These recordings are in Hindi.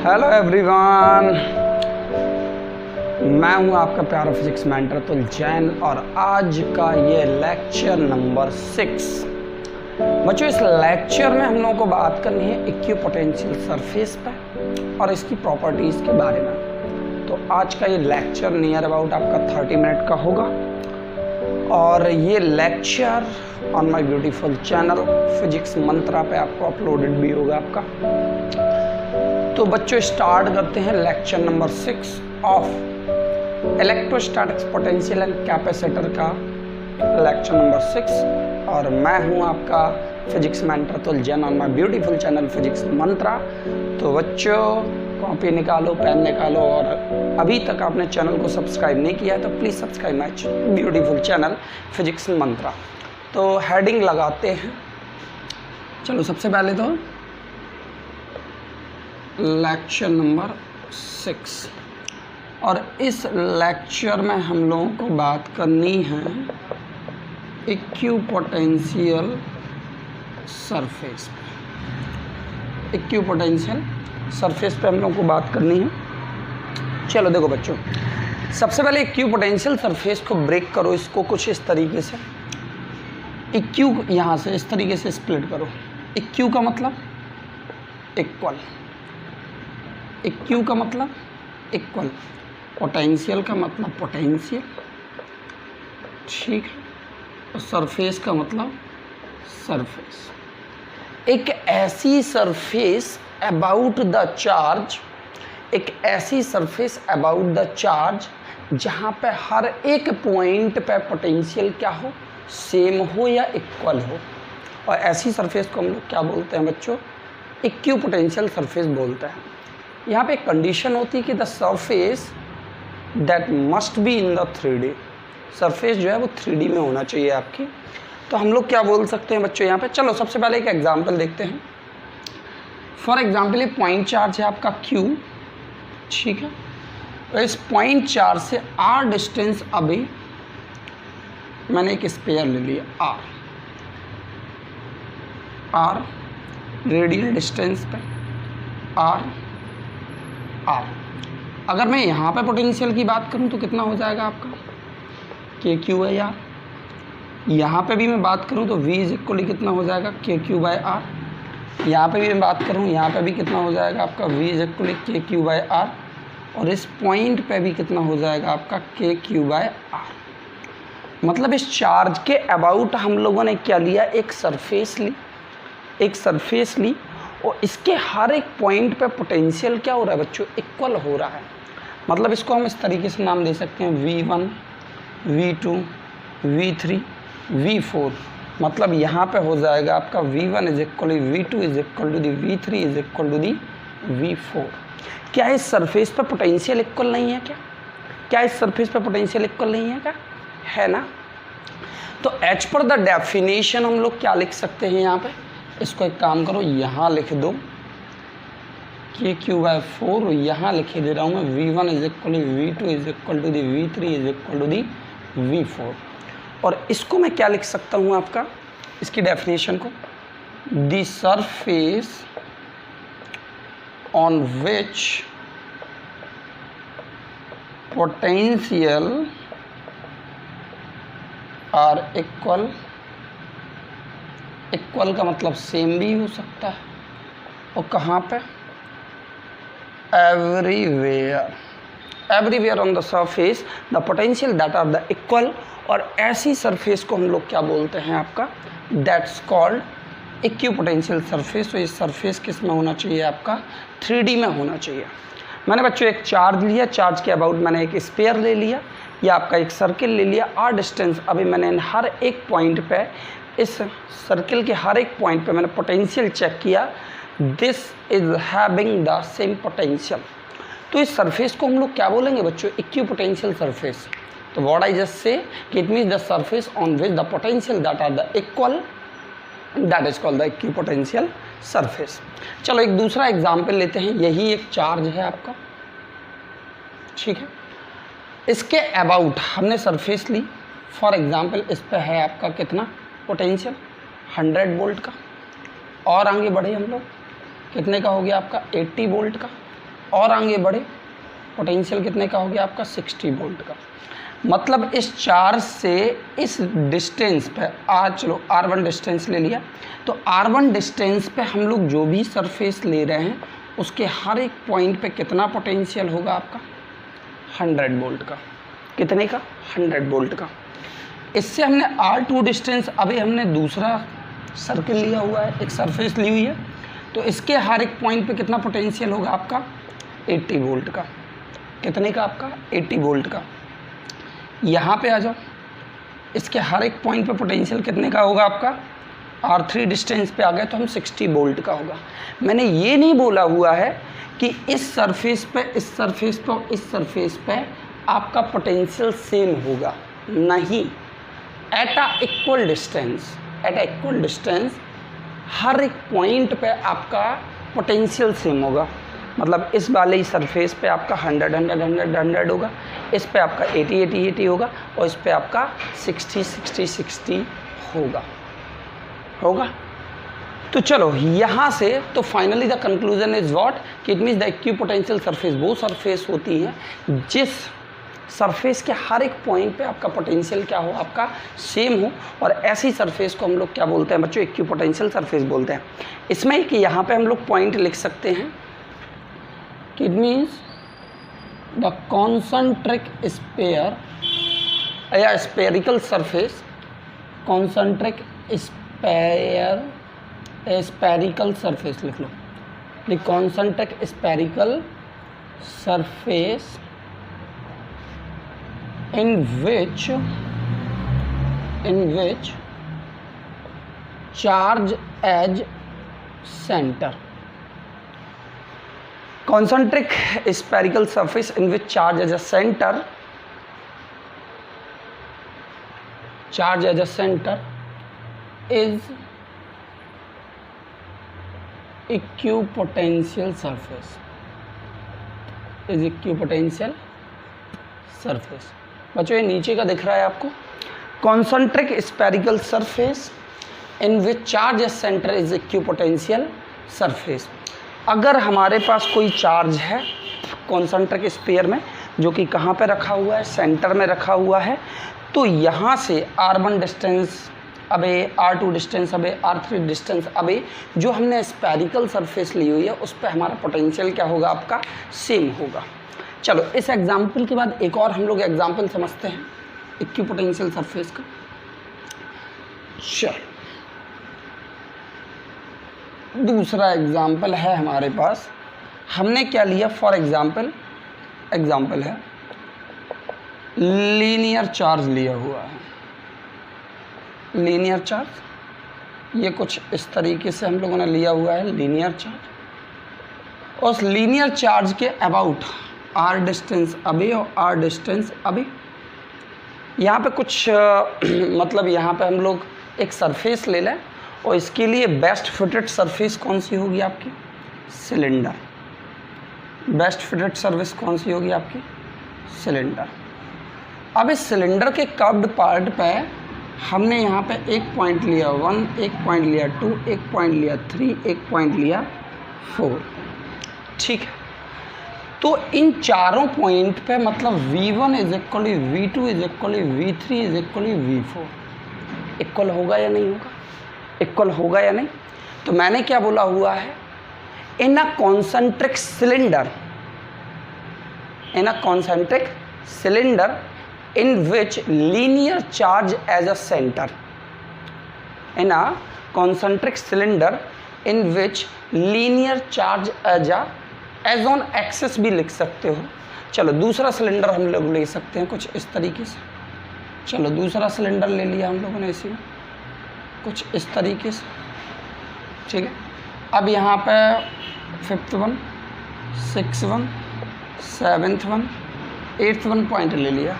हेलो एवरीवन, मैं हूं आपका प्यारा फिजिक्स मेंटर अतुल जैन और आज का ये लेक्चर नंबर 6। बच्चों, इस लेक्चर में हम लोगों को बात करनी है इक्विपोटेंशियल सरफेस पे और इसकी प्रॉपर्टीज़ के बारे में। तो आज का ये लेक्चर नियर अबाउट आपका 30 मिनट का होगा और ये lecture on my beautiful channel physics Mantra पे आपको अपलोडेड भी होगा आपका। तो बच्चों, स्टार्ट करते हैं lecture number 6 of electrostatics potential and capacitor का लेक्चर नंबर 6। और मैं हूं आपका physics mentor Atul Jain on my beautiful channel physics Mantra. तो बच्चों, कॉपी निकालो, पेन निकालो और अभी तक आपने चैनल को सब्सक्राइब नहीं किया है तो please subscribe my beautiful channel physics Mantra. तो हेडिंग लगाते हैं। चलो, सबसे पहले तो लेक्चर नंबर 6 और इस लेक्चर में हम लोगों को बात करनी है इक्विपोटेंशियल सरफेस पे। इक्विपोटेंशियल सरफेस पे हम लोगों को बात करनी है। चलो देखो बच्चों, सबसे पहले इक्विपोटेंशियल सरफेस को ब्रेक करो, इसको कुछ इस तरीके से। इक्यू यहाँ से इस तरीके से स्प्लिट करो। इक्यू का मतलब इक्वल, इक्यू का मतलब इक्वल, पोटेंशियल का मतलब पोटेंशियल, ठीक है, और सरफेस का मतलब सरफेस। एक ऐसी सरफेस अबाउट द चार्ज, एक ऐसी सरफेस अबाउट द चार्ज जहाँ पे हर एक पॉइंट पे पोटेंशियल क्या हो, सेम हो या इक्वल हो। और ऐसी सरफेस को हम लोग क्या बोलते हैं बच्चों, इक्विपोटेंशियल सरफेस बोलते हैं। यहाँ पे एक कंडीशन होती है कि the surface that must be in the 3D, surface जो है वो 3D में होना चाहिए आपकी। तो हम लोग क्या बोल सकते हैं बच्चों यहाँ पे। चलो सबसे पहले एक एग्जांपल देखते हैं। फॉर एग्जांपल, ये पॉइंट चार्ज है आपका Q, ठीक है। तो इस पॉइंट चार्ज से R डिस्टेंस अभी मैंने एक स्पेयर ले लिया R रेडियल डिस्टेंस पे R। अगर मैं यहाँ पे पोटेंशियल की बात करूँ तो कितना हो जाएगा आपका KQ/R। यहाँ पे भी मैं बात करूँ तो V इज इक्वली कितना हो जाएगा KQ/R। यहाँ पे भी मैं बात करूँ, यहाँ पे भी कितना हो जाएगा आपका V इज इक्वली KQ/R। और इस पॉइंट पे भी कितना हो जाएगा आपका KQ/R। मतलब इस चार्ज के अबाउट हम लोगों ने क्या लिया, एक सरफेस ली, एक सरफेस ली और इसके हर एक पॉइंट पे पोटेंशियल क्या हो रहा है बच्चों, इक्वल हो रहा है। मतलब इसको हम इस तरीके से नाम दे सकते हैं V1, V2, V3, V4। मतलब यहाँ पे हो जाएगा आपका V1 is equal to V2 is equal to the V3 is equal to the V4। क्या इस सरफेस पे पोटेंशियल इक्वल नहीं है क्या? क्या इस सरफेस पे पोटेंशियल इक्वल नहीं है क्या? है ना। तो एज पर द डेफिनेशन हम लोग क्या लिख सकते हैं यहाँ पे, इसको एक काम करो, यहाँ लिख दो KQ/4, यहाँ लिखे दे रहा हूँ मैं V1 is equal to V2 is equal to the V3 is equal to the V4। और इसको मैं क्या लिख सकता हूँ आपका, इसकी डेफिनेशन को, the surface on which potential are equal. Equal का मतलब सेम भी हो सकता है, और कहाँ पे, everywhere, everywhere on the surface the potential that are the equal. और ऐसी सरफेस को हम लोग क्या बोलते हैं आपका, दैट्स कॉल्ड इक्विपोटेंशियल सरफेस। तो इस सरफेस किस में होना चाहिए आपका, 3D में होना चाहिए। मैंने बच्चों एक चार्ज लिया, चार्ज के अबाउट मैंने एक स्पेयर ले लिया या आपका एक सर्किल ले लिया R डिस्टेंस। अभी मैंने हर एक पॉइंट पे, इस सर्किल के हर एक पॉइंट पे मैंने पोटेंशियल चेक किया, this is having the same potential. तो इस सरफेस को हम लोग क्या बोलेंगे बच्चों, इक्विपोटेंशियल सरफेस। तो व्हाट आई जस्ट से कि it means the surface on which the potential that are the equal, that is called the equipotential surface. चलो एक दूसरा एग्जाम्पल लेते हैं। यही एक चार्ज है आपका, ठीक है। इसके अबाउट हमने सरफेस ली, फॉर एग्जाम्पल इस पे है आपका कितना पोटेंशियल, 100 वोल्ट का। और आगे बढ़े हम लोग, कितने का हो गया आपका 80 वोल्ट का। और आगे बढ़े, पोटेंशियल कितने का हो गया आपका 60 वोल्ट का। मतलब इस चार्ज से इस डिस्टेंस पे चलो R1 डिस्टेंस ले लिया, तो R1 डिस्टेंस पे हम लोग जो भी सरफेस ले रहे हैं उसके हर एक पॉइंट पे कितना पोटेंशियल होगा आपका 100 वोल्ट का। कितने का 100 वोल्ट का। इससे हमने R2 डिस्टेंस, अभी हमने दूसरा सर्किल लिया हुआ है, एक सरफेस ली हुई है, तो इसके हर एक पॉइंट पे कितना पोटेंशियल होगा आपका 80 वोल्ट का। कितने का आपका 80 वोल्ट का। यहाँ पे आ जाओ, इसके हर एक पॉइंट पे पोटेंशियल कितने का होगा आपका R3 डिस्टेंस पे आ गए तो हम 60 वोल्ट का होगा। मैंने ये नहीं बोला हुआ है कि इस सरफेस पे, इस सरफेस पे और इस सरफेस पे आपका पोटेंशियल सेम होगा, नहीं। एट अ इक्वल डिस्टेंस हर एक पॉइंट पे आपका पोटेंशियल सेम होगा। मतलब इस वाले सरफेस पे आपका 100 होगा, इस पे आपका 80 होगा और इस पे आपका 60 होगा। तो चलो यहाँ से तो finally the conclusion is what कि it means the equipotential surface वो सरफेस होती है जिस सरफेस के हर एक पॉइंट पे आपका पोटेंशियल क्या हो, आपका सेम हो, और ऐसी सरफेस को हम लोग क्या बोलते हैं बच्चों, इक्विपोटेंशियल सरफेस बोलते हैं। इसमें कि यहाँ पे हम लोग पॉइंट लिख सकते हैं कि it means the concentric sphere या spherical surface, concentric spherical surface लिख लो, the concentric spherical surface in which charge as center, concentric spherical surface in which charge as a center is equipotential surface। बच्चों ये नीचे का दिख रहा है आपको, concentric spherical surface in which charge centre is equipotential surface. अगर हमारे पास कोई चार्ज है कॉन्सेंट्रिक स्फीयर में जो कि कहाँ पे रखा हुआ है, सेंटर में रखा हुआ है, तो यहाँ से R1 डिस्टेंस अबे, R2 डिस्टेंस अबे, R3 डिस्टेंस अबे, जो हमने स्फेरिकल सरफेस ली हुई है उस पर हमारा पोटेंशियल क्या होगा आपका सेम होगा। चलो इस एग्जाम्पल के बाद एक और हम लोग एग्जाम्पल समझते हैं इक्विपोटेंशियल सरफेस का। चलो दूसरा एग्जाम्पल है हमारे पास, हमने क्या लिया, फॉर एग्जाम्पल है लीनियर चार्ज लिया हुआ है। लीनियर चार्ज ये कुछ इस तरीके से हम लोगों ने लिया हुआ है लीनियर चार्ज। उस लीनियर चार्ज के अबाउट R डिस्टेंस अबे और R डिस्टेंस अबे, यहाँ पे कुछ मतलब यहाँ पे हम लोग एक सरफेस ले लें और इसके लिए बेस्ट फिटेड सरफेस कौन सी होगी आपकी, सिलेंडर। बेस्ट फिटेड सरफेस कौन सी होगी आपकी, सिलेंडर। अब इस सिलेंडर के कर्व्ड पार्ट पे हमने यहाँ पे एक पॉइंट लिया 1, एक पॉइंट लिया 2, एक पॉइंट लिया 3, एक पॉइंट लिया 4, ठीक है। तो इन चारों पॉइंट पे मतलब V1 is equally V2 is equally V3 is equally V4 equal होगा या नहीं होगा, इक्वल होगा या नहीं। तो मैंने क्या बोला हुआ है, in a concentric cylinder in which linear charge as a center, in a concentric cylinder in which linear charge as on axis भी लिख सकते हो। चलो दूसरा सिलेंडर हम लोग ले सकते हैं कुछ इस तरीके से। चलो दूसरा सिलेंडर ले लिया हम लोगों ने इसी में कुछ इस तरीके से, ठीक है। अब यहाँ पे 5th one, 6th one, 7th one, 8th one point ले लिया।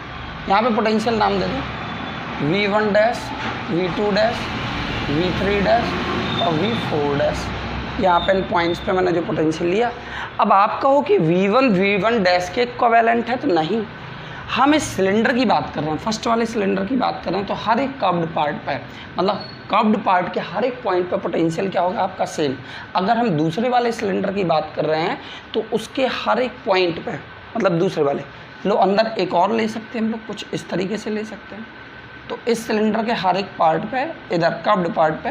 यहाँ पे पोटेंशियल नाम दे दो V1 dash, V2 dash, V3 dash और V4 डैश। यहाँ पे इन पॉइंट्स पे मैंने जो पोटेंशियल लिया। अब आप कहो कि V1 डैश के इक्विवेलेंट है, तो नहीं, हम इस सिलेंडर की बात कर रहे हैं, फर्स्ट वाले सिलेंडर की बात कर रहे हैं। तो हर एक कर्व्ड पार्ट पे मतलब कर्व्ड पार्ट के हर एक पॉइंट पे पोटेंशियल क्या होगा आपका सेम। अगर हम दूसरे वाले सिलेंडर की बात कर रहे हैं तो उसके हर एक पॉइंट पे, मतलब दूसरे वाले लो अंदर एक और ले सकते हैं हम लोग, कुछ इस तरीके से ले सकते हैं। तो इस सिलेंडर के हर एक पार्ट पे, इधर कर्व्ड पार्ट पे,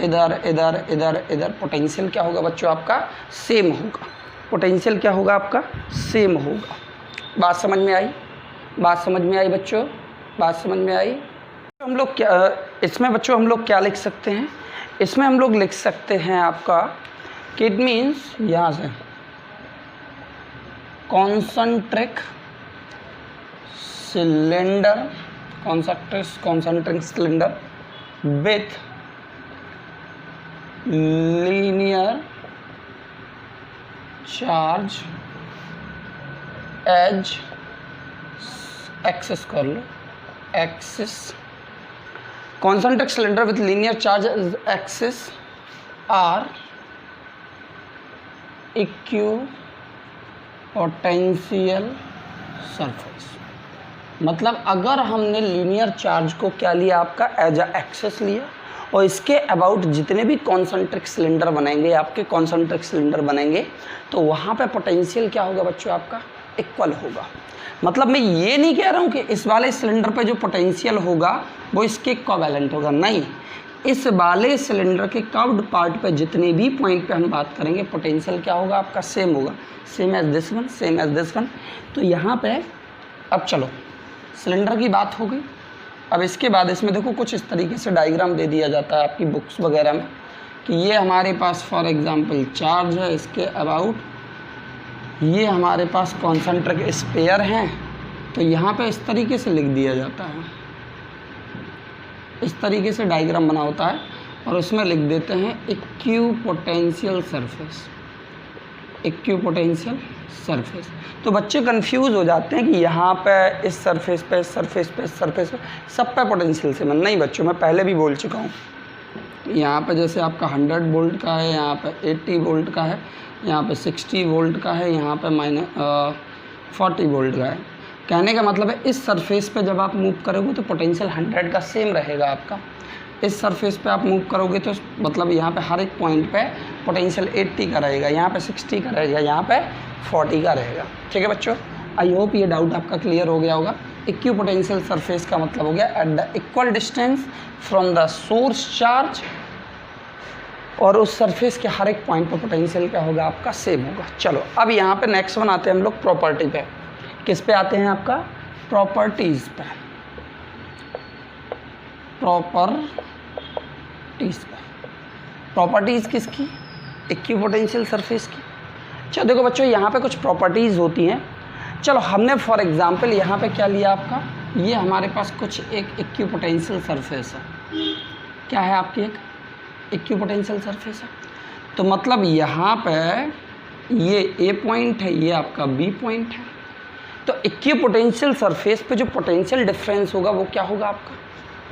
इधर इधर इधर इधर पोटेंशियल क्या होगा बच्चों आपका सेम होगा। पोटेंशियल क्या होगा आपका सेम होगा। बात समझ में आई? बात समझ में आई बच्चों? बात समझ में आई? हम लोग क्या इसमें बच्चों हम लोग क्या लिख सकते हैं? इसमें हम लोग लिख सकते हैं आपका कि इट मीन्स यहाँ से concentric cylinder, concentric cylinder with linear charge as axis कर लो, axis concentric cylinder with linear charge as axis are equipotential surface। मतलब अगर हमने लीनियर चार्ज को क्या लिया आपका एज अ एक्सेस लिया और इसके अबाउट जितने भी कॉन्सेंट्रिक सिलेंडर बनेंगे, आपके कॉन्सेंट्रिक सिलेंडर बनेंगे, तो वहाँ पे पोटेंशियल क्या होगा बच्चों आपका इक्वल होगा। मतलब मैं ये नहीं कह रहा हूँ कि इस वाले सिलेंडर पे जो पोटेंशियल होगा वो इसके इक्विवेलेंट होगा, नहीं, इस वाले सिलेंडर के कर्व्ड पार्ट पे जितने भी पॉइंट पे हम बात करेंगे पोटेंशियल क्या होगा आपका सेम होगा, same as this one, same as this one. तो यहाँ पे अब चलो सिलेंडर की बात हो गई। अब इसके बाद इसमें देखो कुछ इस तरीके से डायग्राम दे दिया जाता है आपकी बुक्स वगैरह में कि ये हमारे पास फॉर एग्जांपल चार्ज है, इसके अबाउट ये हमारे पास कॉन्सेंट्रिक स्फीयर हैं, तो यहाँ पे इस तरीके से लिख दिया जाता है, इस तरीके से डायग्राम बना होता है और उसमें लिख देते हैं इक्विपोटेंशियल सरफेस, इक्विपोटेंशियल सरफेस। तो बच्चे कंफ्यूज हो जाते हैं कि यहाँ पे इस सरफेस पे, इस सरफेस पे, इस सरफेस पे सब पे पोटेंशियल सेम। नहीं बच्चों, मैं पहले भी बोल चुका हूँ, यहाँ पे जैसे आपका 100 वोल्ट का है, यहाँ पे 80 वोल्ट का है, यहाँ पे 60 वोल्ट का है, यहाँ पे -40 वोल्ट का है। कहने का मतलब है इस सरफेस पे जब आप मूव करोगे तो पोटेंशियल 100 का सेम रहेगा आपका। इस सरफेस पे आप मूव करोगे तो मतलब यहाँ पे हर एक पॉइंट पे पोटेंशियल 80 का रहेगा, यहाँ पे 60 का रहेगा, यहाँ पे 40 का रहेगा। ठीक है बच्चों, आई होप ये डाउट आपका क्लियर हो गया होगा। इक्विपोटेंशियल सरफेस का मतलब हो गया at the equal distance from the source charge, और उस सरफेस के हर एक पॉइंट पर पोटेंशियल क्या होगा आपका सेम होगा। चलो अब यहाँ पे नेक्स्ट वन आते हैं हम लोग प्रॉपर्टी पे। किस पे आते हैं आपका? प्रॉपर्टीज़ पे, प्रॉपर्टीज़ पे। प्रॉपर्टीज़ किसकी? इक्विपोटेंशियल सरफेस की। चलो देखो बच्चों यहाँ पे कुछ प्रॉपर्टीज़ होती हैं। चलो हमने फॉर एग्जांपल यहाँ पे क्या लिया आपका, ये हमारे पास कुछ एक इक्विपोटेंशियल सरफेस है। क्या है आपकी? एक इक्विपोटेंशियल सरफेस है। तो मतलब यहाँ पे ये ए पॉइंट है, ये आपका बी पॉइंट है। तो इक्विपोटेंशियल सरफेस पे जो पोटेंशियल डिफरेंस होगा वो क्या होगा आपका?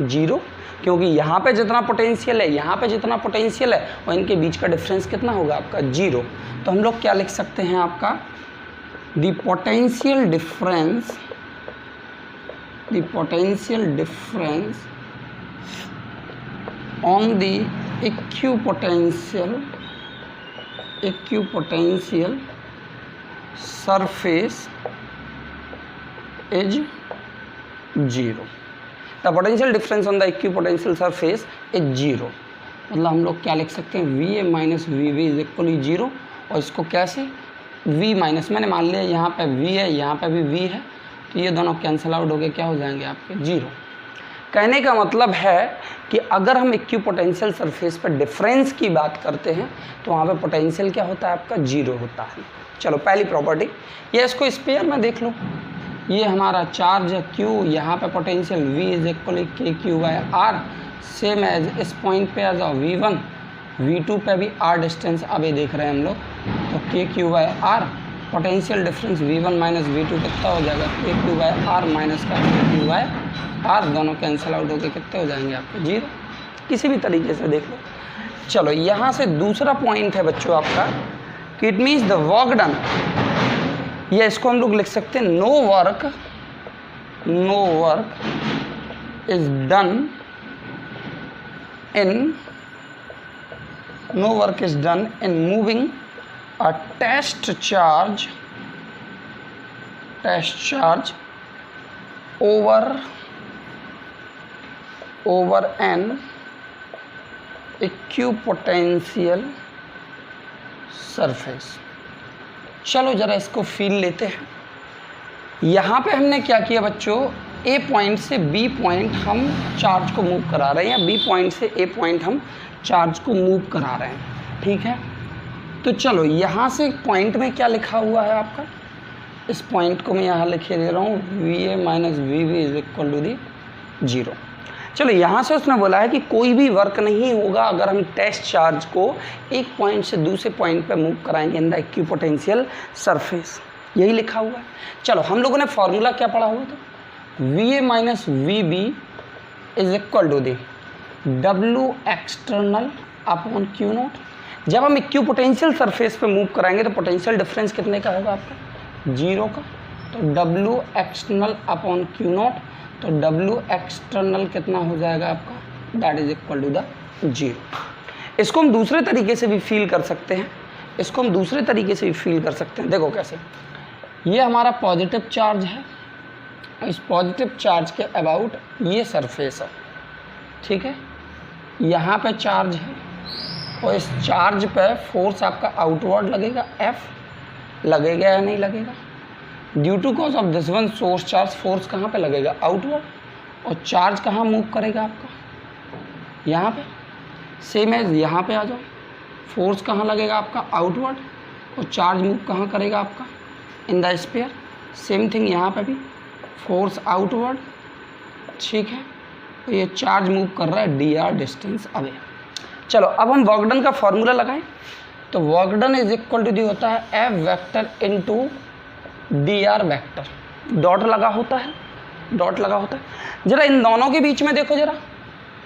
जीरो, क्योंकि यहाँ पे जितना पोटेंशियल है, यहाँ पे जितना पोटेंशियल है, और इनके बीच का डिफरेंस कितना होगा आपका? जीरो। तो हम लोग क्या लिख सकते हैं आपका? The potential difference, the potential difference on the equipotential surface is zero. The potential difference on the equipotential surface is zero. मतलब हम लोग क्या लिख सकते हैं? V A minus V V is equally zero. और इसको कैसे? वी माइनस, मैंने मान लिया यहाँ पे वी है, यहाँ पे भी वी है, तो ये दोनों कैंसिल आउट हो गए, क्या हो जाएंगे आपके? जीरो। कहने का मतलब है कि अगर हम इक्विपोटेंशियल सरफेस पर डिफरेंस की बात करते हैं तो वहाँ पे पोटेंशियल क्या होता है आपका? जीरो होता है। चलो पहली प्रॉपर्टी, ये इसको स्फीयर में देख लो, ये हमारा चार्ज है Q, यहाँ पे potential V is equally KQ/R, same as इस पॉइंट पे एज V1, V2 पे भी R डिस्टेंस अभी देख रहे हैं हम लोग, तो KQ/R, potential difference V1 minus V2 कितना हो जाएगा? KQ/R माइनस का KQ/R, दोनों कैंसिल आउट होकर कितने हो जाएंगे आपके? जीरो। किसी भी तरीके से देख लो। चलो यहाँ से दूसरा पॉइंट है बच्चों आपका कि it means the work done, या इसको हम लोग लिख सकते हैं no work is done in moving a test charge over an equipotential surface. चलो जरा इसको फील लेते हैं। यहाँ पे हमने क्या किया बच्चों, ए पॉइंट से बी पॉइंट हम चार्ज को मूव करा रहे हैं, या बी पॉइंट से ए पॉइंट हम चार्ज को मूव करा रहे हैं, ठीक है। तो चलो यहाँ से पॉइंट में क्या लिखा हुआ है आपका, इस पॉइंट को मैं यहाँ लिखे दे रहा हूँ, V A minus V V is equal to the 0। चलो यहाँ से उसने बोला है कि कोई भी वर्क नहीं होगा अगर हम टेस्ट चार्ज को एक पॉइंट से दूसरे पॉइंट पे मूव कराएंगे इन द इक्विपोटेंशियल सरफेस, यही लिखा हुआ है। चलो हम लोगों ने फॉर्मूला क्या पढ़ा हुआ था, V A minus V B is equal to the W external upon Q naught. जब हम इक्विपोटेंशियल सरफेस पे मूव कराएंगे तो पोटेंशियल डिफरेंस कितने का होगा आपका, 0 का। तो W external upon Q naught, तो डब्ल्यू एक्सटर्नल कितना हो जाएगा आपका, that is equal to the 0। इसको हम दूसरे तरीके से भी फील कर सकते हैं, देखो कैसे, ये हमारा पॉजिटिव चार्ज है, इस पॉजिटिव चार्ज के अबाउट ये सरफेस है, ठीक है। यहाँ पे चार्ज है और इस चार्ज पे फोर्स आपका आउटवर्ड लगेगा, F लगेगा या नहीं लगेगा। Due to cause of this one source charge, force कहाँ पे लगेगा, आउटवर्ड, और चार्ज कहाँ मूव करेगा आपका, यहाँ पे। सेम एज यहाँ पे आ जाओ, फोर्स कहाँ लगेगा आपका, आउटवर्ड, और चार्ज मूव कहाँ करेगा आपका, in the sphere. Same thing यहाँ पे भी, फोर्स आउटवर्ड, ठीक है, तो ये चार्ज मूव कर रहा है dr डिस्टेंस अवे। चलो अब हम वर्क डन का फॉर्मूला लगाएं, तो work done is equal to the होता है F vector into dr vector, dot लगा होता है। जरा इन दोनों के बीच में देखो जरा,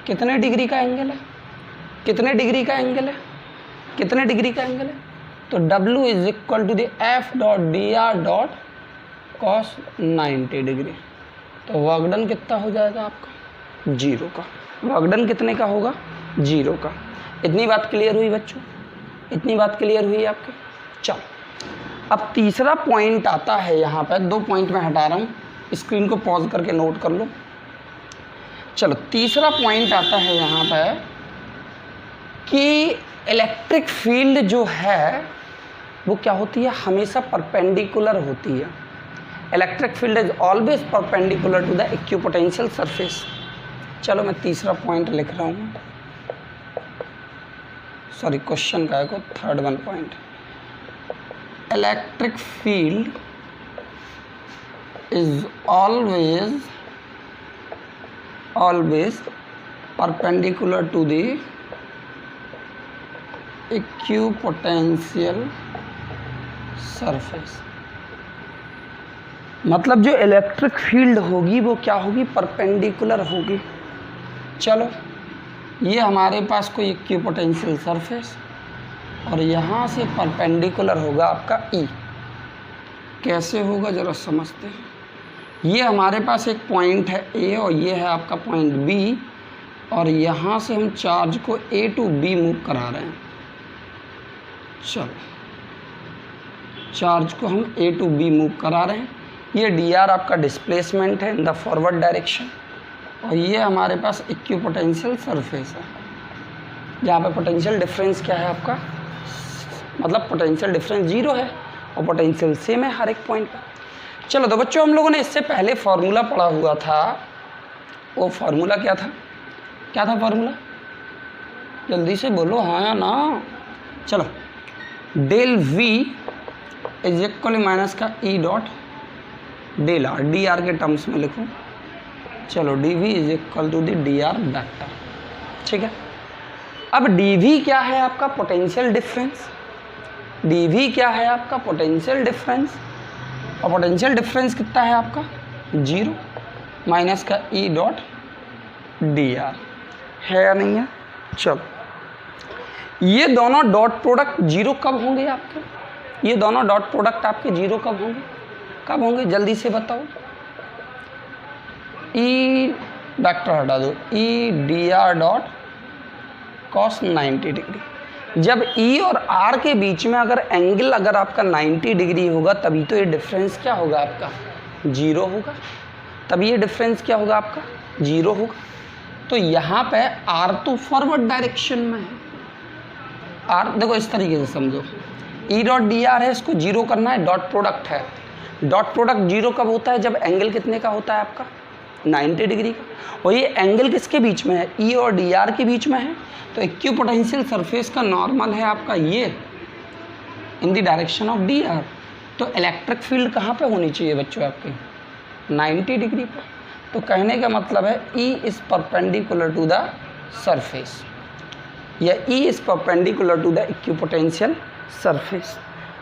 कितने डिग्री का एंगल है, तो W is equal to the F dot dr dot cos 90 degree. तो वर्क डन कितना हो जाएगा आपका, 0 का। वर्क डन कितने का होगा, 0 का। इतनी बात क्लियर हुई बच्चों, आपके। चलो अब तीसरा पॉइंट आता है यहाँ पर, 2 पॉइंट मैं हटा रहा हूँ, स्क्रीन को पॉज करके नोट कर लो। चलो तीसरा पॉइंट आता है यहाँ पर कि इलेक्ट्रिक फील्ड जो है वो क्या होती है, हमेशा परपेंडिकुलर होती है। Electric field is always perpendicular to the equipotential surface. चलो मैं तीसरा पॉइंट लिख रहा हूँ, सॉरी क्वेश्चन का है को, third one point, electric field is always perpendicular to the equipotential surface। मतलब जो इलेक्ट्रिक फील्ड होगी वो क्या होगी, परपेंडिकुलर होगी। चलो ये हमारे पास कोई इक्विपोटेंशियल सरफेस और यहाँ से परपेंडिकुलर होगा आपका E। कैसे होगा जरा समझते हैं। ये हमारे पास एक पॉइंट है A और ये है आपका पॉइंट B, और यहाँ से हम चार्ज को A टू B मूव करा रहे हैं। चलो चार्ज को हम A टू B मूव करा रहे हैं। ये dr आपका डिस्प्लेसमेंट है इन द फॉरवर्ड डायरेक्शन, और ये हमारे पास इक्विपोटेंशियल सरफेस है जहाँ पे पोटेंशियल डिफरेंस क्या है आपका, मतलब पोटेंशियल डिफरेंस 0 है और पोटेंशियल सेम है हर एक पॉइंट पर। चलो तो बच्चों हम लोगों ने इससे पहले फार्मूला पढ़ा हुआ था, वो फार्मूला क्या था फार्मूला, जल्दी से बोलो हाँ या ना। चलो del V is equal minus का E dot del R, dr के टर्म्स में लिखूँ। चलो dV is equal to the dr vector, ठीक है। अब dV क्या है आपका, पोटेंशियल डिफरेंस। dV क्या है आपका, पोटेंशियल डिफरेंस, और पोटेंशियल डिफरेंस कितना है आपका 0 माइनस का E डॉट dr है या नहीं है। चलो ये दोनों डॉट प्रोडक्ट 0 कब होंगे आपके, ये दोनों डॉट प्रोडक्ट आपके 0 कब होंगे जल्दी से बताओ। E वेक्टर हटा दो, E dr dot cos 90 degree. जब E और R के बीच में अगर एंगल अगर आपका 90 डिग्री होगा तभी तो ये डिफरेंस क्या होगा आपका 0 होगा, तभी ये डिफरेंस क्या होगा आपका 0 होगा। तो यहाँ पे R तो फॉरवर्ड डायरेक्शन में है, R देखो इस तरीके से समझो, E डॉट डी आर है, इसको 0 करना है, डॉट प्रोडक्ट है। डॉट प्रोडक्ट 0 कब होता है, जब एंगल कितने का होता है आपका 90 डिग्री का। और ये एंगल किसके बीच में है, E और डी आर के बीच में है। तो इक्विपोटेंशियल सरफेस का नॉर्मल है आपका ये in the direction of D R. तो इलेक्ट्रिक फील्ड कहाँ पे होनी चाहिए बच्चों आपके 90 डिग्री पर। तो कहने का मतलब है E is perpendicular to the surface, या E is perpendicular to the equipotential surface.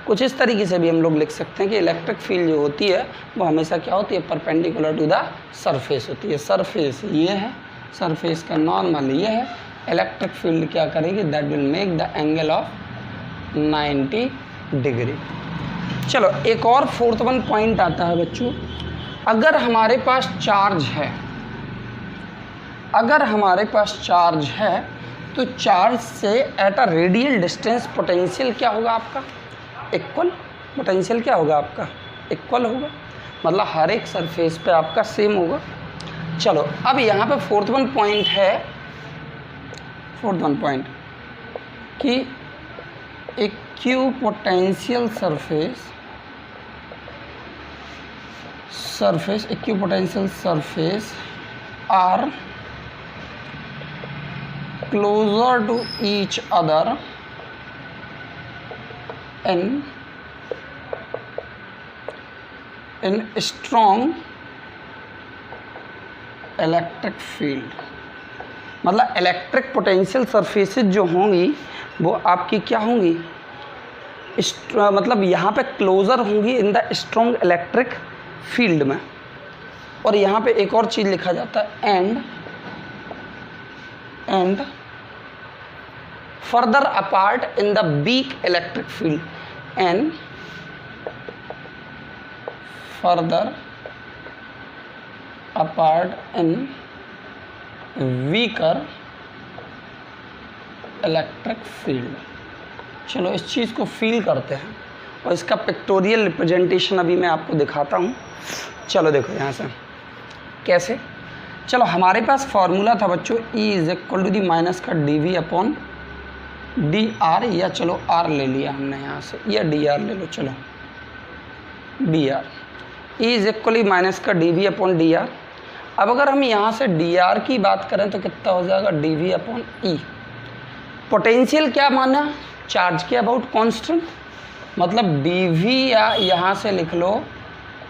कुछ इस तरीके से भी हम लोग लिख सकते हैं कि इलेक्ट्रिक फील्ड जो होती है वो हमेशा क्या होती है, परपेंडिकुलर टू द सरफेस होती है। सरफेस ये है, सरफेस का नॉर्मल ये है, इलेक्ट्रिक फील्ड क्या करेगी, that will make the angle of 90 degree. चलो एक और फोर्थ वन पॉइंट आता है बच्चों, अगर हमारे पास चार्ज है, अगर हमारे पास चार्ज है तो चार्ज से at a radial distance potential क्या होगा आपका इक्वल, पोटेंशियल क्या होगा आपका इक्वल होगा, मतलब हर एक सरफेस पे आपका सेम होगा। चलो अब यहाँ पे फोर्थ वन पॉइंट है, फोर्थ वन पॉइंट कि equipotential surface equipotential surface are closer to each other in strong electric field. मतलब इलेक्ट्रिक पोटेंशियल सरफेसेस जो होंगी वो आपकी क्या होंगी, मतलब यहाँ पे क्लोज़र होंगी in the strong electric field में। और यहाँ पे एक और चीज़ लिखा जाता है and further apart in the weak electric field, and further apart in weaker electric field। चलो इस चीज़ को फील करते हैं और इसका पिक्टोरियल रिप्रेजेंटेशन अभी मैं आपको दिखाता हूँ। चलो देखो यहाँ से कैसे, चलो हमारे पास फॉर्मूला था बच्चों E is equal to the minus का D V upon D R, या चलो R ले लिया हमने यहाँ से, या डी आर ले लो, चलो D R, E is equally minus का D V upon D R. अब अगर हम यहाँ से डी आर की बात करें तो कितना हो जाएगा D V upon E. Potential क्या माना, चार्ज के अबाउट कांस्टेंट, मतलब डी वी या यहाँ से लिख लो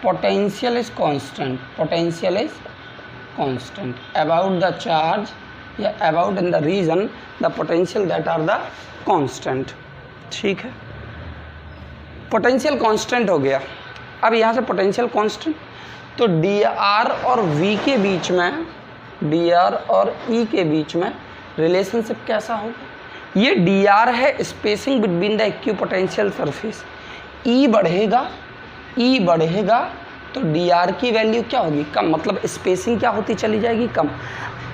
potential is constant, potential is constant about the charge या about in the region the potential that are the constant. ठीक है, पोटेंशियल कांस्टेंट हो गया। अब यहाँ से पोटेंशियल कांस्टेंट, तो डी आर और वी के बीच में, डी आर और ई के बीच में रिलेशनशिप कैसा होगा, ये डी आर है spacing between the equipotential surface, E बढ़ेगा, ई बढ़ेगा तो डी आर की वैल्यू क्या होगी कम, मतलब स्पेसिंग क्या होती चली जाएगी कम।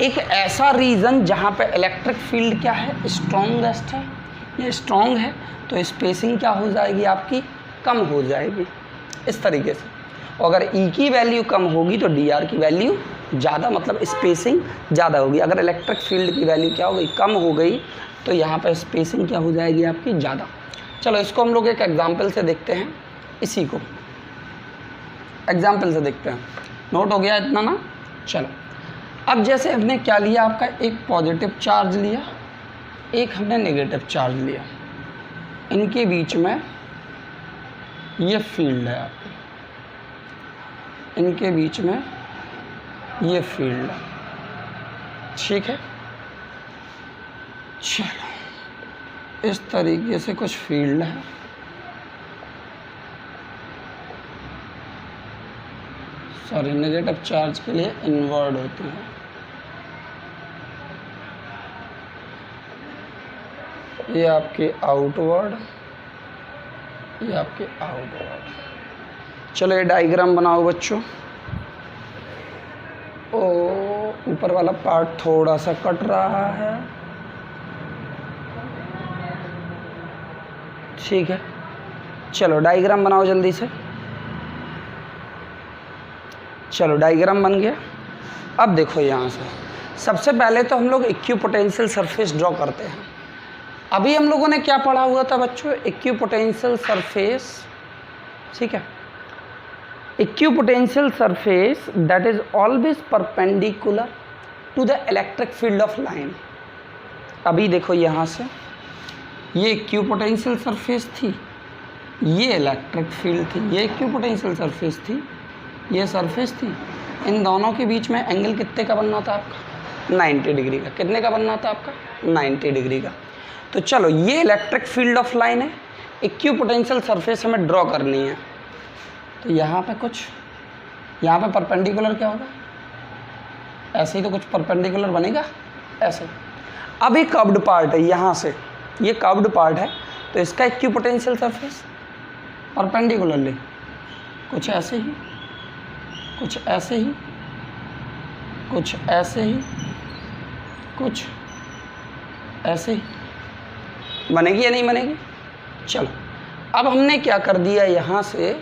एक ऐसा रीजन जहाँ पे इलेक्ट्रिक फील्ड क्या है स्ट्रॉन्गेस्ट है, ये स्ट्रॉन्ग है तो स्पेसिंग क्या हो जाएगी आपकी कम हो जाएगी इस तरीके से। और अगर ई की वैल्यू कम होगी तो डी आर की वैल्यू ज़्यादा, मतलब स्पेसिंग ज़्यादा होगी। अगर इलेक्ट्रिक फील्ड की वैल्यू क्या हो गई कम हो गई तो यहाँ पर स्पेसिंग क्या हो जाएगी आपकी ज़्यादा। चलो इसको हम लोग एक एग्जाम्पल से देखते हैं, इसी को एग्जाम्पल से देखते हैं। नोट हो गया इतना ना। चलो अब जैसे हमने क्या लिया, आपका एक पॉजिटिव चार्ज लिया, एक हमने नेगेटिव चार्ज लिया, इनके बीच में ये फील्ड है आपकी, इनके बीच में ये फील्ड है। ठीक है, चलो इस तरीके से कुछ फील्ड है। सॉरी, नेगेटिव चार्ज के लिए इनवर्ड होती है। ये आपके आउटवर्ड, ये आपके आउटवर्ड। चलो ये डायग्राम बनाओ बच्चों। ओ ऊपर वाला पार्ट थोड़ा सा कट रहा है, ठीक है, चलो डायग्राम बनाओ जल्दी से। चलो डायग्राम बन गया। अब देखो यहाँ से सबसे पहले तो हम लोग इक्विपोटेंशियल सरफेस ड्रॉ करते हैं। अभी हम लोगों ने क्या पढ़ा हुआ था बच्चों? इक्विपोटेंशियल सरफेस, ठीक है। Equipotential surface that is always perpendicular to the electric field of line. अभी देखो यहाँ से ये इक्विपोटेंशियल सरफेस थी, ये इलेक्ट्रिक फील्ड थी, ये इक्विपोटेंशियल सरफेस थी, ये सरफेस थी। इन दोनों के बीच में एंगल कितने का बनना था आपका? 90 डिग्री का। कितने का बनना था आपका? 90 डिग्री का। तो चलो ये इलेक्ट्रिक फील्ड ऑफ लाइन है, इक्विपोटेंशियल सरफेस हमें ड्रॉ करनी है। तो यहाँ पे कुछ, यहाँ पे परपेंडिकुलर क्या होगा? ऐसे ही तो कुछ परपेंडिकुलर बनेगा, ऐसे। अब ये कर्व्ड पार्ट है, यहाँ से ये कर्व्ड पार्ट है, तो इसका इक्विपोटेंशियल सरफेस परपेंडिकुलरली कुछ ऐसे ही, कुछ ऐसे ही, कुछ ऐसे ही, कुछ ऐसे ही बनेगी या नहीं बनेगी? चलो अब हमने क्या कर दिया, यहाँ से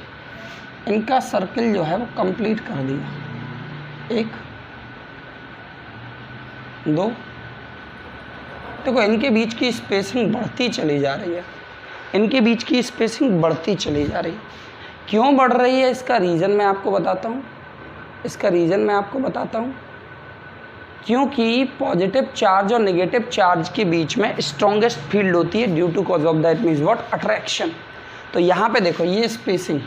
इनका सर्किल जो है वो कंप्लीट कर दिया। 1 2, देखो इनके बीच की स्पेसिंग बढ़ती चली जा रही है, इनके बीच की स्पेसिंग बढ़ती चली जा रही है। क्यों बढ़ रही है इसका रीज़न मैं आपको बताता हूँ, इसका रीज़न मैं आपको बताता हूँ। क्योंकि पॉजिटिव चार्ज और नेगेटिव चार्ज के बीच में स्ट्रॉन्गेस्ट फील्ड होती है due to cause of that means what? Attraction. तो यहाँ पे देखो ये स्पेसिंग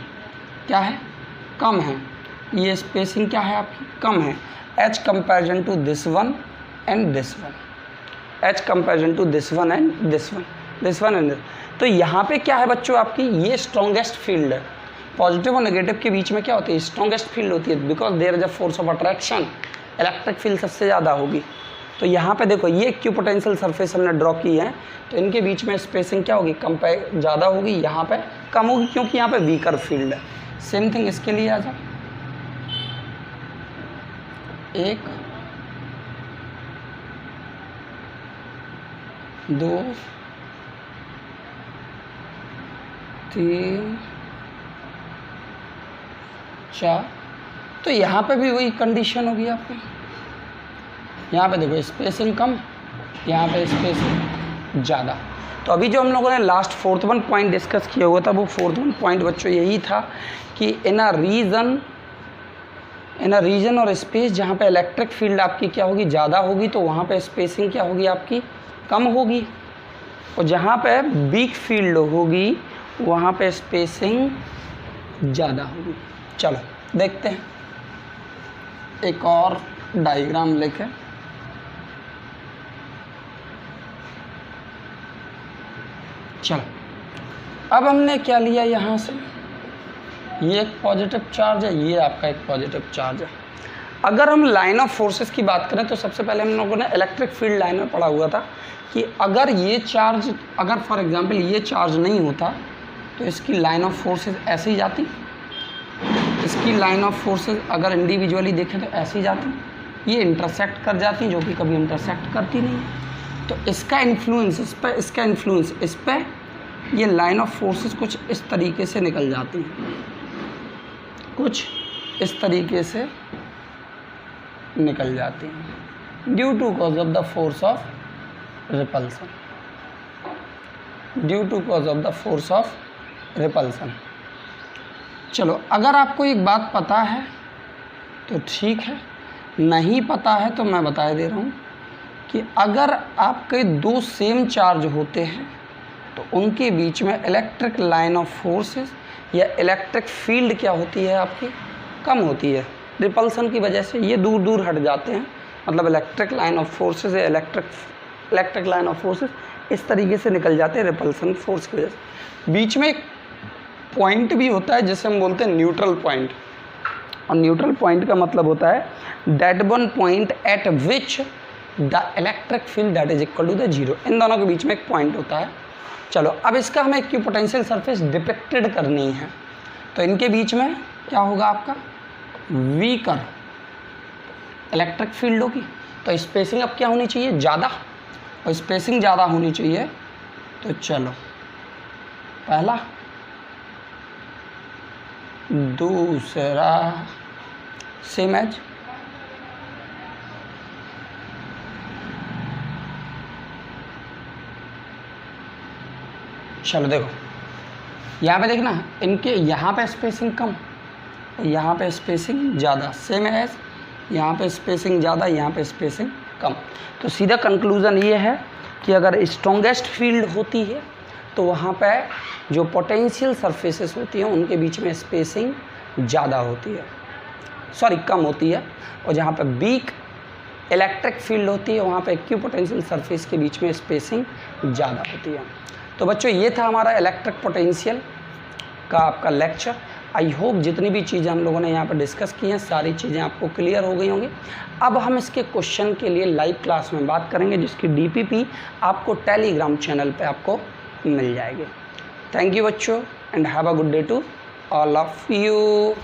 क्या है? कम है। ये स्पेसिंग क्या है आपकी? कम है। Each comparison to this one and this one, each comparison to this one and this one, this one and this. तो यहाँ पे क्या है बच्चों आपकी? ये स्ट्रॉन्गेस्ट फील्ड है। पॉजिटिव और नेगेटिव के बीच में क्या होती है? स्ट्रॉन्गेस्ट फील्ड होती है, because there is a force of attraction. Electric field सबसे ज़्यादा होगी। तो यहाँ पे देखो ये इक्विपोटेंशियल सरफेस हमने ड्रॉ की है, तो इनके बीच में स्पेसिंग क्या होगी? कम पे ज़्यादा होगी, यहाँ पे कम होगी, क्योंकि यहाँ पे वीकर फील्ड है। सेम थिंग इसके लिए आ जाओ। 1 2 3 4। तो यहाँ पे भी वही कंडीशन होगी आपकी। यहाँ पे देखो स्पेसिंग कम, यहाँ पे स्पेसिंग ज़्यादा। तो अभी जो हम लोगों ने last 4th one point discuss किया हुआ था, वो 4th वन पॉइंट बच्चों यही था कि इन अ रीजन और स्पेस जहाँ पे इलेक्ट्रिक फील्ड आपकी क्या होगी? ज़्यादा होगी, तो वहाँ पे स्पेसिंग क्या होगी आपकी? कम होगी। और जहाँ पे वीक फील्ड होगी वहाँ पे स्पेसिंग ज़्यादा होगी। चलो देखते हैं एक और डायग्राम लेके। चलो अब हमने क्या लिया, यहाँ से ये एक पॉजिटिव चार्ज है, ये आपका एक पॉजिटिव चार्ज है। अगर हम लाइन ऑफ फोर्सेस की बात करें तो सबसे पहले हम लोगों ने इलेक्ट्रिक फील्ड लाइन में पढ़ा हुआ था कि अगर ये चार्ज, अगर फॉर एग्जांपल ये चार्ज नहीं होता तो इसकी लाइन ऑफ फोर्सेस ऐसे ही जाती, इसकी लाइन ऑफ फोर्सेस अगर इंडिविजुअली देखें तो ऐसे ही जाती, ये इंटरसेक्ट कर जाती, जो कि कभी इंटरसेक्ट करती नहीं। तो इसका इन्फ्लुएंस इस पर, इसका इन्फ्लुएंस इस पर, ये लाइन ऑफ फोर्सेस कुछ इस तरीके से निकल जाती हैं, कुछ इस तरीके से निकल जाती हैं due to cause of the force of repulsion, due to cause of the force of repulsion. चलो अगर आपको एक बात पता है तो ठीक है, नहीं पता है तो मैं बता दे रहा हूँ कि अगर आपके 2 सेम चार्ज होते हैं तो उनके बीच में इलेक्ट्रिक लाइन ऑफ फोर्सेस या इलेक्ट्रिक फील्ड क्या होती है आपकी? कम होती है। रिपल्सन की वजह से ये दूर दूर हट जाते हैं, मतलब इलेक्ट्रिक लाइन ऑफ फोर्सेस या इलेक्ट्रिक लाइन ऑफ फोर्सेस इस तरीके से निकल जाते हैं रिपल्सन फोर्स की वजह से। बीच में एक पॉइंट भी होता है जिसे हम बोलते हैं न्यूट्रल पॉइंट, और न्यूट्रल पॉइंट का मतलब होता है that one point at which the electric field that is equal to the 0। इन दोनों के बीच में एक पॉइंट होता है। चलो अब इसका हमें इक्विपोटेंशियल सरफेस डिपिक्टेड करनी है, तो इनके बीच में क्या होगा आपका? वीकर इलेक्ट्रिक फील्ड होगी। तो स्पेसिंग अब क्या होनी चाहिए? ज़्यादा, और स्पेसिंग ज़्यादा होनी चाहिए। तो चलो पहला, दूसरा सेम एज, चलो देखो यहाँ पे देखना, इनके यहाँ पे स्पेसिंग कम, यहाँ पे स्पेसिंग ज़्यादा, सेम एज, यहाँ पे स्पेसिंग ज़्यादा, यहाँ पे स्पेसिंग कम। तो सीधा कंक्लूज़न ये है कि अगर स्ट्रॉन्गेस्ट फील्ड होती है तो वहाँ पे जो पोटेंशियल सरफेसेस होती हैं उनके बीच में स्पेसिंग ज़्यादा होती है, सॉरी कम होती है, और जहाँ पे वीक इलेक्ट्रिक फील्ड होती है वहाँ पे इक्विपोटेंशियल सरफेस के बीच में स्पेसिंग ज़्यादा होती है। तो बच्चों ये था हमारा इलेक्ट्रिक पोटेंशियल का आपका लेक्चर। आई होप जितनी भी चीज़ें हम लोगों ने यहाँ पर डिस्कस की हैं सारी चीज़ें आपको क्लियर हो गई होंगी। अब हम इसके क्वेश्चन के लिए लाइव क्लास में बात करेंगे जिसकी डीपीपी आपको टेलीग्राम चैनल पे आपको मिल जाएगी। थैंक यू बच्चों and have a good day to all of you.